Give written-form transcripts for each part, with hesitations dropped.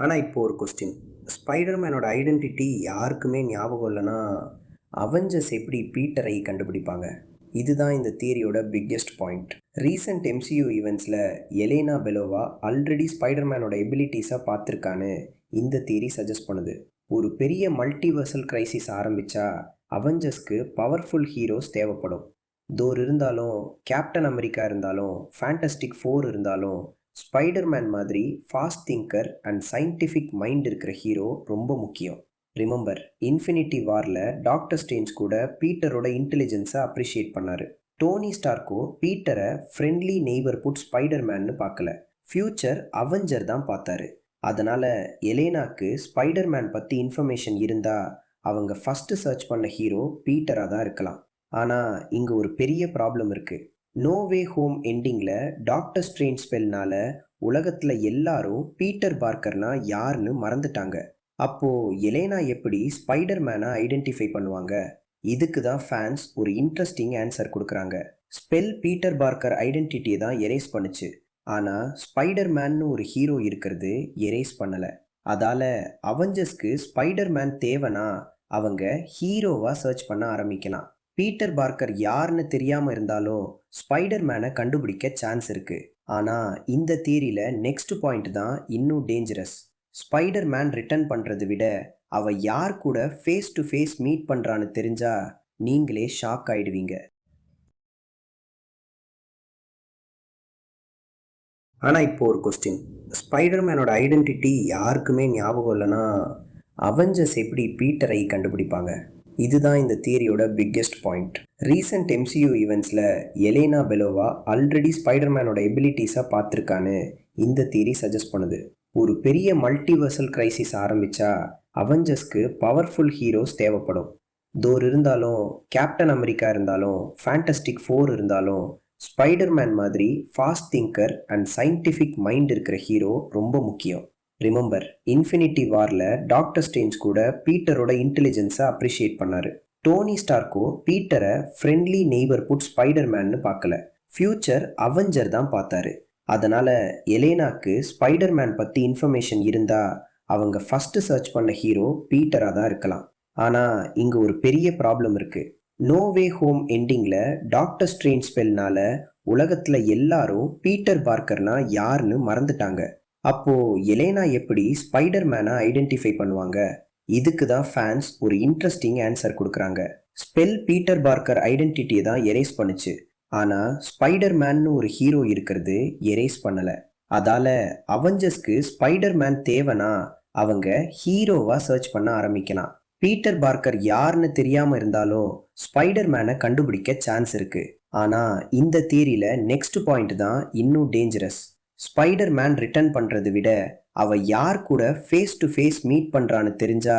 ஆனால் இப்போ ஒரு கொஸ்டின், ஸ்பைடர்மேனோட ஐடென்டிட்டி யாருக்குமே ஞாபகம் இல்லைன்னா அவெஞ்சர்ஸ் எப்படி பீட்டரை கண்டுபிடிப்பாங்க? இதுதான் இந்த தியரியோட பிக்கெஸ்ட் பாயிண்ட். ரீசெண்ட் எம்சியூ ஈவெண்ட்ஸில் எலேனா பெலோவா ஆல்ரெடி ஸ்பைடர்மேனோட எபிலிட்டிஸை பார்த்துருக்கான்னு இந்த தியரி சஜஸ்ட் பண்ணுது. ஒரு பெரிய மல்டிவர்சல் கிரைசிஸ் ஆரம்பித்தா அவெஞ்சர்ஸ்க்கு பவர்ஃபுல் ஹீரோஸ் தேவைப்படும். தோர் இருந்தாலும், கேப்டன் அமெரிக்கா இருந்தாலும், ஃபேண்டஸ்டிக் ஃபோர் இருந்தாலும், ஸ்பைடர்மேன் மாதிரி fast thinker and scientific mind இருக்கிற ஹீரோ ரொம்ப முக்கியம். ரிமெம்பர், இன்ஃபினிட்டி வாரில் டாக்டர் ஸ்ட்ரேஞ்ச் கூட பீட்டரோட இன்டெலிஜென்ஸை அப்ரிஷியேட் பண்ணார். டோனி ஸ்டார்க்கோ பீட்டரை ஃப்ரெண்ட்லி நெய்பர்ஹுட் ஸ்பைடர்மேன்னு பார்க்கல, ஃப்யூச்சர் அவெஞ்சர் தான் பார்த்தாரு. அதனால் எலேனாக்கு ஸ்பைடர்மேன் பற்றி இன்ஃபர்மேஷன் இருந்தால் அவங்க ஃபஸ்ட்டு சர்ச் பண்ண ஹீரோ பீட்டராக தான் இருக்கலாம். ஆனால் இங்கே ஒரு பெரிய ப்ராப்ளம் இருக்குது. நோ வே ஹோம் எண்டிங்கில் டாக்டர் ஸ்ட்ரேஞ்ச் ஸ்பெல்னால் உலகத்தில் எல்லாரும் பீட்டர் பார்க்கர்னா யாருன்னு மறந்துட்டாங்க. அப்போது எலேனா எப்படி ஸ்பைடர்மேனை ஐடென்டிஃபை பண்ணுவாங்க? இதுக்கு தான் ஃபேன்ஸ் ஒரு இன்ட்ரெஸ்டிங் ஆன்சர் கொடுக்குறாங்க. ஸ்பெல் பீட்டர் பார்க்கர் ஐடென்டிட்டியை தான் எரேஸ் பண்ணுச்சு, ஆனால் ஸ்பைடர்மேன்னு ஒரு ஹீரோ இருக்கிறது எரேஸ் பண்ணலை. அதால் அவெஞ்சர்ஸ்க்கு ஸ்பைடர்மேன் தேவைன்னா அவங்க ஹீரோவாக சர்ச் பண்ண ஆரம்பிக்கலாம். பீட்டர் பார்க்கர் யாருன்னு தெரியாமல் இருந்தாலும் ஸ்பைடர்மேனை கண்டுபிடிக்க சான்ஸ் இருக்குது. ஆனால் இந்த தியரியில் நெக்ஸ்ட் பாயிண்ட் தான் இன்னும் டேஞ்சரஸ். ஸ்பைடர்மேன் ரிட்டர்ன் பண்ணுறதை விட அவள் யார் கூட ஃபேஸ் டு ஃபேஸ் மீட் பண்ணுறான்னு தெரிஞ்சா நீங்களே ஷாக் ஆகிடுவீங்க. ஆனால் இப்போ ஒரு கொஸ்டின், ஸ்பைடர்மேனோட ஐடென்டிட்டி யாருக்குமே ஞாபகம் இல்லைன்னா அவெஞ்சர்ஸ் எப்படி பீட்டரை கண்டுபிடிப்பாங்க? இதுதான் இந்த தியரியோட பிக்கெஸ்ட் பாயிண்ட். ரீசெண்ட் எம்சியூ ஈவெண்ட்ஸில் எலேனா பெலோவா ஆல்ரெடி ஸ்பைடர்மேனோட எபிலிட்டிஸை பார்த்துருக்கான்னு இந்த தியரி சஜஸ்ட் பண்ணுது. ஒரு பெரிய மல்டிவர்சல் கிரைசிஸ் ஆரம்பித்தா அவெஞ்சர்ஸ்க்கு பவர்ஃபுல் ஹீரோஸ் தேவைப்படும். தோர் இருந்தாலும், கேப்டன் அமெரிக்கா இருந்தாலும், ஃபேண்டஸ்டிக் ஃபோர் இருந்தாலும், ஸ்பைடர்மேன் மாதிரி fast thinker and scientific mind இருக்கிற ஹீரோ ரொம்ப முக்கியம். ரிமெம்பர், இன்ஃபினிட்டி வாரில் டாக்டர் ஸ்ட்ரேஞ்ச் கூட பீட்டரோட இன்டெலிஜென்ஸை அப்ரிஷியேட் பண்ணார். டோனி ஸ்டார்க்கோ பீட்டரை ஃப்ரெண்ட்லி நெய்பர்ஹுட் ஸ்பைடர்மேன்னு பார்க்கல, ஃப்யூச்சர் அவெஞ்சர் தான் பார்த்தாரு. அதனால் எலேனாக்கு ஸ்பைடர்மேன் பற்றி இன்ஃபர்மேஷன் இருந்தால் அவங்க ஃபஸ்ட்டு சர்ச் பண்ண ஹீரோ பீட்டராக தான் இருக்கலாம். ஆனால் இங்கே ஒரு பெரிய ப்ராப்ளம் இருக்குது. நோ வே ஹோம் எண்டிங்கில் டாக்டர் ஸ்ட்ரேஞ்ச் ஸ்பெல்னால் உலகத்தில் எல்லாரும் பீட்டர் பார்க்கர்னா யாருன்னு மறந்துட்டாங்க. அப்போது எலேனா எப்படி ஸ்பைடர்மேனை ஐடென்டிஃபை பண்ணுவாங்க? இதுக்கு தான் ஃபேன்ஸ் ஒரு இன்ட்ரெஸ்டிங் ஆன்சர் கொடுக்குறாங்க. ஸ்பெல் பீட்டர் பார்க்கர் ஐடென்டிட்டியை தான் எரேஸ் பண்ணுச்சு, ஆனால் ஸ்பைடர்மேன்னு ஒரு ஹீரோ இருக்கிறது எரேஸ் பண்ணலை. அதால் அவெஞ்சர்ஸ்க்கு ஸ்பைடர்மேன் தேவைன்னா அவங்க ஹீரோவாக சர்ச் பண்ண ஆரம்பிக்கலாம். பீட்டர் பார்க்கர் யாருன்னு தெரியாமல் இருந்தாலும் ஸ்பைடர்மேனை கண்டுபிடிக்க சான்ஸ் இருக்குது. ஆனால் இந்த தியரியில் நெக்ஸ்ட் பாயிண்ட் தான் இன்னும் டேஞ்சரஸ். ஸ்பைடர்மேன் ரிட்டர்ன் பண்ணுறதை விட அவள் யார் கூட ஃபேஸ் டு ஃபேஸ் மீட் பண்ணுறான்னு தெரிஞ்சா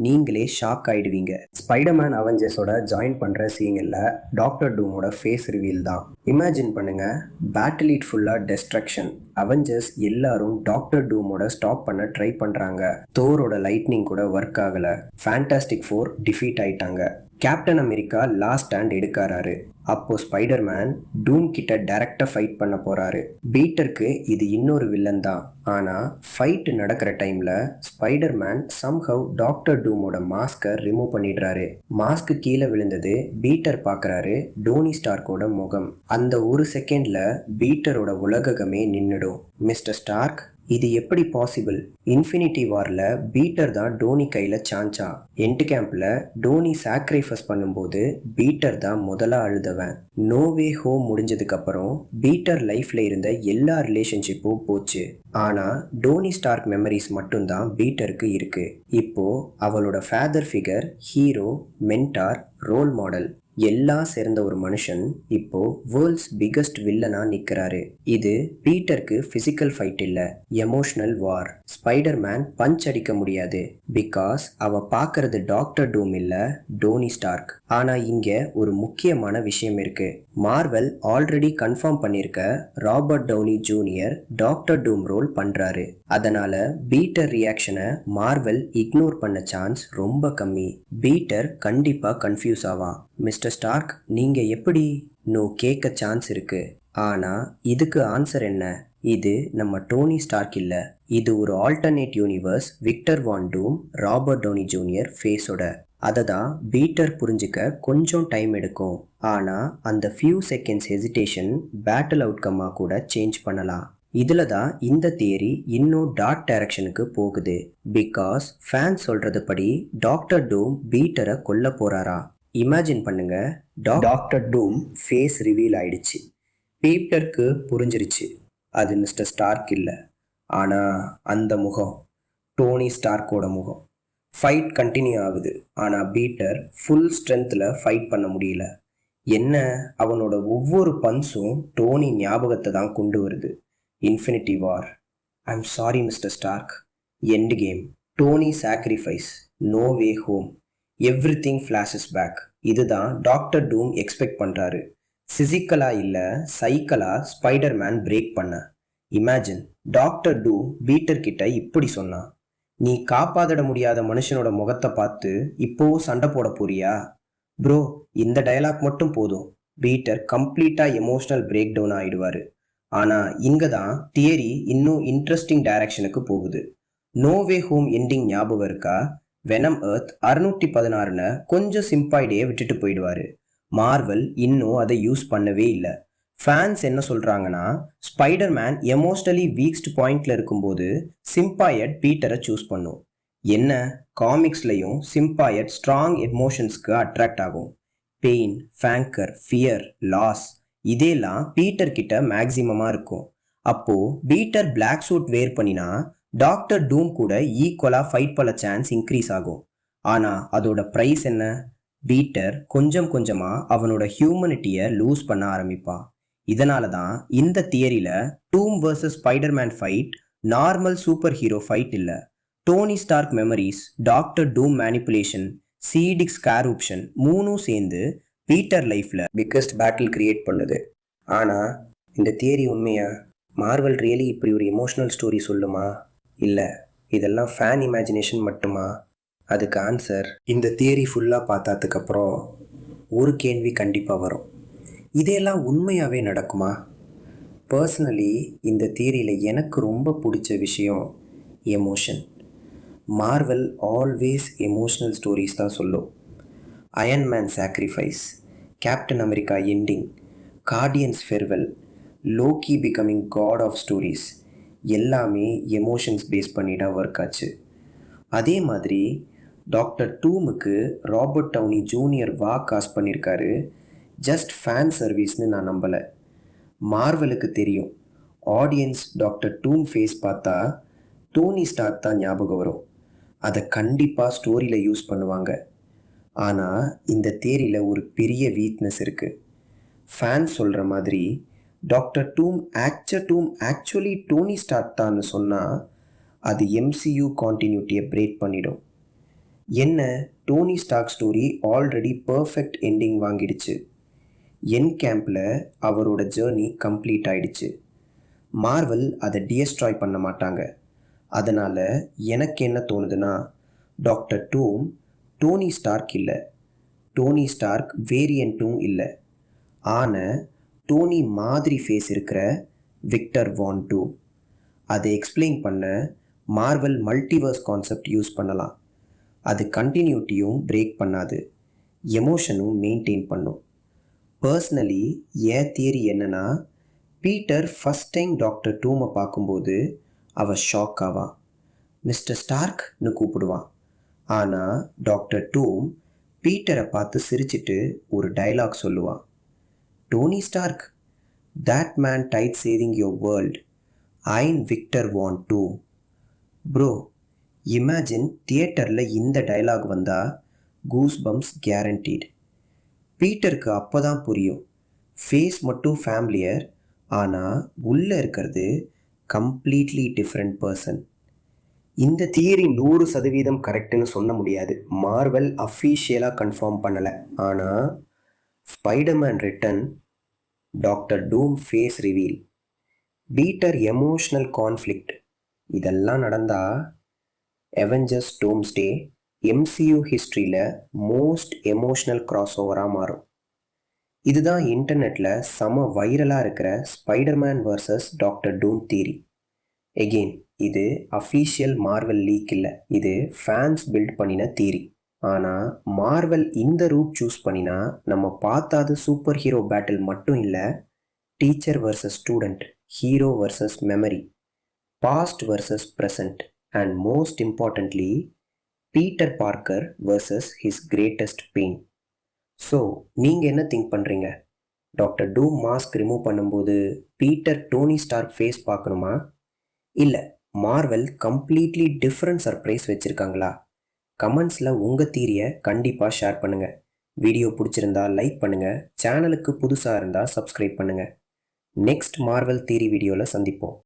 நீங்களே ஷாக் ஆகிடுவீங்க. ஸ்பைடர்மேன் அவெஞ்சர்ஸோட ஜாயின் பண்ணுற சீனில் டாக்டர் டூமோட ஃபேஸ் ரிவீல் தான். இமேஜின் பண்ணுங்கள், பேட்டில் இட் ஃபுல்லாக டெஸ்ட்ரக்ஷன். அவெஞ்சர்ஸ் எல்லாரும் டாக்டர் டூமோட ஸ்டாப் பண்ண ட்ரை பண்ணுறாங்க. தோரோட லைட்னிங் கூட ஒர்க் ஆகலை. ஃபேண்டாஸ்டிக் ஃபோர் டிஃபீட் ஆயிட்டாங்க. கேப்டன் அமெரிக்கா லாஸ்ட் ஸ்டாண்ட் எடுக்காராரு. அப்போது ஸ்பைடர்மேன் டூம் கிட்ட டைரக்டாக ஃபைட் பண்ண போகிறாரு. பீட்டருக்கு இது இன்னொரு வில்லன் தான். ஆனால் ஃபைட்டு நடக்கிற டைமில் ஸ்பைடர்மேன் சம்ஹவ் டாக்டர் டூமோட மாஸ்கை ரிமூவ் பண்ணிடுறாரு. மாஸ்க்கு கீழே விழுந்தது பீட்டர் பார்க்குறாரு. டோனி ஸ்டார்க்கோட முகம். அந்த ஒரு செகண்டில் பீட்டரோட உலகமே நின்றுடும். மிஸ்டர் ஸ்டார்க், இது எப்படி பாசிபிள்? இன்ஃபினிட்டி வாரில் பீட்டர் தான் டோனி கையில் சான்ச்சா? எண்ட் கேம்பில் டோனி சாக்ரிஃபைஸ் பண்ணும்போது பீட்டர் தான் முதல்ல அழுதவன். நோ வே ஹோம் முடிஞ்சதுக்கப்புறம் பீட்டர் லைஃப்பில் இருந்த எல்லா ரிலேஷன்ஷிப்பும் போச்சு. ஆனால் டோனி ஸ்டார்க் மெமரிஸ் மட்டும்தான் பீட்டருக்கு இருக்குது. இப்போது அவளோட father figure, hero, mentor, role model எல்லாம் சேர்ந்த ஒரு மனுஷன் இப்போ வேர்ல்ட்ஸ் பிகஸ்ட் வில்லனா நிற்கிறாரு. இது பீட்டருக்கு ஃபிசிக்கல் ஃபைட் இல்லை, எமோஷனல் வார். ஸ்பைடர்மேன் பஞ்ச் அடிக்க முடியாது, பிகாஸ் அவ பார்க்கறது டாக்டர் டூம் இல்லை, டோனி ஸ்டார்க். ஆனால் இங்கே ஒரு முக்கியமான விஷயம் இருக்கு. மார்வெல் ஆல்ரெடி கன்ஃபார்ம் பண்ணியிருக்க ராபர்ட் டவுனி ஜூனியர் டாக்டர் டூம் ரோல் பண்ணுறாரு. அதனால பீட்டர் ரியாக்ஷனை மார்வெல் இக்னோர் பண்ண சான்ஸ் ரொம்ப கம்மி. பீட்டர் கண்டிப்பாக கன்ஃபியூஸ் ஆவான். மிஸ்டர் ஸ்டார்க், நீங்கள் எப்படி கேட்க சான்ஸ் இருக்கு. ஆனால் இதுக்கு ஆன்சர் என்ன? இது நம்ம டோனி ஸ்டார்க் இல்லை, இது ஒரு ஆல்டர்னேட் யூனிவர்ஸ் விக்டர் வான் டூம் ராபர்ட் டவுனி ஜூனியர் ஃபேஸோட. அதை தான் பீட்டர் புரிஞ்சுக்க கொஞ்சம் டைம் எடுக்கும். ஆனால் அந்த ஃபியூ செகண்ட்ஸ் ஹெசிடேஷன் பேட்டில் அவுட்கம்மாக கூட சேஞ்ச் பண்ணலாம். இதில் தான் இந்த தியரி இன்னும் டார்க் டைரக்ஷனுக்கு போகுது. பிகாஸ் ஃபேன்ஸ் சொல்கிறது படி டாக்டர் டூம் பீட்டரை கொல்ல போகிறாரா. இமேஜின் பண்ணுங்க, டாக்டர் டூம் ஃபேஸ் ரிவீல் ஆயிடுச்சு. பீட்டருக்கு புரிஞ்சிருச்சு அது மிஸ்டர் ஸ்டார்க் இல்லை, ஆனால் அந்த முகம் டோனி ஸ்டார்க்கோட முகம். ஃபைட் கண்டினியூ ஆகுது, ஆனால் பீட்டர் ஃபுல் ஸ்ட்ரென்த்தில் ஃபைட் பண்ண முடியல. என்ன, அவனோட ஒவ்வொரு பன்ஸும் டோனி ஞாபகத்தை தான் கொண்டு வருது. Infinity war, I'm sorry Mr Stark, endgame, Tony sacrifice, no way home, everything flashes back. இதுதான் டாக்டர் டூம் எக்ஸ்பெக்ட் பண்ணுறாரு. ஃபிசிக்கலாக இல்லை, சைக்கலாக ஸ்பைடர்மேன் பிரேக் பண்ண. இமேஜின், டாக்டர் டூம் பீட்டர் கிட்ட இப்படி சொன்னான், நீ காப்பாதிட முடியாத மனுஷனோட முகத்தை பார்த்து இப்போவும் சண்டை போட போறியா? ப்ரோ, இந்த டயலாக் மட்டும் போதும், பீட்டர் கம்ப்ளீட்டாக எமோஷ்னல் பிரேக் டவுன் ஆகிடுவார். ஆனால் இங்கே தான் தியரி இன்னும் இன்ட்ரெஸ்டிங் டைரக்ஷனுக்கு போகுது. நோவே ஹோம் எண்டிங் ஞாபகம் இருக்கா? வெனம் எர்த் 616 கொஞ்சம் சிம்பாய்டே விட்டுட்டு போயிடுவார். மார்வல் இன்னும் அதை யூஸ் பண்ணவே இல்லை. ஃபேன்ஸ் என்ன சொல்கிறாங்கன்னா, ஸ்பைடர்மேன் எமோஷ்னலி வீக்ஸ்ட் பாயிண்டில் இருக்கும்போது சிம்பாயட் பீட்டரை சூஸ் பண்ணும். என்ன, காமிக்ஸ்லையும் சிம்பாயட் ஸ்ட்ராங் எமோஷன்ஸ்க்கு அட்ராக்ட் ஆகும். பெயின், ஃபேங்கர், ஃபியர், லாஸ், இதெல்லாம் பீட்டர் கிட்ட மேக்ஸிமமாக இருக்கும். அப்போது பீட்டர் பிளாக் சூட் வேர் பண்ணினா டாக்டர் டூம் கூட ஈக்குவலாக ஃபைட் பண்ண சான்ஸ் இன்க்ரீஸ் ஆகும். ஆனால் அதோட ப்ரைஸ் என்ன? பீட்டர் கொஞ்சம் கொஞ்சமாக அவனோட ஹியூமனிட்டியை லூஸ் பண்ண ஆரம்பிப்பான். இதனால தான் இந்த தியரியில் Doom versus Spiderman fight normal super hero fight இல்லை. Tony Stark memories, Doctor Doom manipulation, சீடிக்ஸ் காரப்ஷன் மூணும் சேர்ந்து பீட்டர் லைஃப்பில் பிக்கஸ்ட் பேட்டில் கிரியேட் பண்ணுது. ஆனால் இந்த தியரி உண்மையா? மார்வல் ரியலி இப்படி ஒரு எமோஷ்னல் ஸ்டோரி சொல்லுமா? இல்லை, இதெல்லாம் ஃபேன் இமேஜினேஷன் மட்டுமா? அதுக்கு ஆன்சர் இந்த தியரி ஃபுல்லாக பார்த்ததுக்கப்புறம் ஒரு கேள்வி கண்டிப்பாக வரும், இதெல்லாம் உண்மையாகவே நடக்குமா? பர்சனலி இந்த தியரியில் எனக்கு ரொம்ப பிடிச்ச விஷயம் emotion. Marvel always emotional stories தான் சொல்லும். Iron man sacrifice, Captain America ending, Guardians farewell, Loki becoming god of stories எல்லாமே எமோஷன்ஸ் பேஸ் பண்ணி தான் ஒர்க் ஆச்சு. அதே மாதிரி டாக்டர் டூமுக்கு ராபர்ட் டவுனி ஜூனியர் காஸ்ட் பண்ணியிருக்காரு. ஜஸ்ட் ஃபேன் சர்வீஸ்னு நான் நம்பலை. மார்வலுக்கு தெரியும், ஆடியன்ஸ் டாக்டர் டூம் ஃபேஸ் பார்த்தா டோனி ஸ்டார்க் தான் ஞாபகம் வரும். அதை கண்டிப்பாக ஸ்டோரியில் யூஸ் பண்ணுவாங்க. ஆனால் இந்த தியரியில் ஒரு பெரிய வீக்னஸ் இருக்குது. ஃபேன்ஸ் சொல்கிற மாதிரி Doctor Doom actually Tony Stark தான்னு சொன்னால் அது MCU கான்டினியூட்டியை பிரேக் பண்ணிடும். என்ன, Tony Stark story already perfect ending வாங்கிடுச்சு. என் கேம்பில் அவரோட ஜேர்னி கம்ப்ளீட் ஆயிடுச்சு. மார்வல் அதை டிஸ்ட்ராய் பண்ண மாட்டாங்க. அதனால் எனக்கு என்ன தோணுதுன்னா, டாக்டர் டூம் டோனி ஸ்டார்க் இல்லை, டோனி ஸ்டார்க் வேரியண்ட்டும் இல்லை, ஆனால் டோனி மாதிரி ஃபேஸ் இருக்கிற விக்டர் வான் டூம். அதை எக்ஸ்பிளைன் பண்ண மார்வல் மல்டிவர்ஸ் கான்செப்ட் யூஸ் பண்ணலாம். அது கண்டினியூட்டியும் பிரேக் பண்ணாது, எமோஷனும் மெயின்டைன் பண்ணும். பர்சனலி என் தியரி என்னென்னா, பீட்டர் ஃபஸ்ட் டைம் டாக்டர் டூமை பார்க்கும்போது அவள் ஷாக் ஆவான். மிஸ்டர் ஸ்டார்க்னு கூப்பிடுவான். ஆனால் டாக்டர் டூம் பீட்டரை பார்த்து சிரிச்சிட்டு ஒரு டைலாக் சொல்லுவான், Tony Stark, that man died saving your world. I'm Victor Von Doom. Bro, imagine தியேட்டரில் இந்த டைலாக் வந்தால் கூஸ் பம்ப்ஸ் கேரண்டீட். பீட்டருக்கு அப்போ தான் புரியும், ஃபேஸ் மட்டும் ஃபேமிலியர், ஆனால் உள்ளே இருக்கிறது கம்ப்ளீட்லி டிஃப்ரெண்ட் பர்சன். இந்த தியரி 100% கரெக்டுன்னு சொல்ல முடியாது. மார்வல் அஃபீஷியலாக கன்ஃபார்ம் பண்ணலை. ஆனால் Spiderman return, Doctor Doom face reveal, Peter emotional conflict, இதெல்லாம் நடந்தால் அவெஞ்சர்ஸ் டோம்ஸ்டே MCU ஹிஸ்ட்ரியில் மோஸ்ட் எமோஷ்னல் கிராஸ் ஓவராக மாறும். இதுதான் இன்டர்நெட்டில் செம வைரலாக இருக்கிற Spiderman versus Doctor Doom theory. Again இது அஃபீஷியல் மார்வல் லீக் இல்லை, இது ஃபேன்ஸ் பில்ட் பண்ணின தியரி. ஆனால் மார்வல் இந்த ரூட் சூஸ் பண்ணினா நம்ம பார்த்தாது சூப்பர் ஹீரோ பேட்டில் மட்டும் இல்லை, teacher versus student, hero versus memory, past versus present, and most importantly Peter Parker versus his greatest pain. So நீங்கள் என்ன திங்க் பண்ணுறீங்க? டாக்டர் டூம் மாஸ்க் ரிமூவ் பண்ணும்போது பீட்டர் டோனி ஸ்டார்க் ஃபேஸ் பார்க்கணுமா, இல்லை Marvel completely different surprise வச்சுருக்காங்களா? கமெண்ட்ஸில் உங்கள் தியரியை கண்டிப்பாக ஷேர் பண்ணுங்கள். வீடியோ பிடிச்சிருந்தா லைக் பண்ணுங்கள், சேனலுக்கு புதுசாக இருந்தால் சப்ஸ்கிரைப் பண்ணுங்கள். நெக்ஸ்ட் மார்வல் தியரி வீடியோவில் சந்திப்போம்.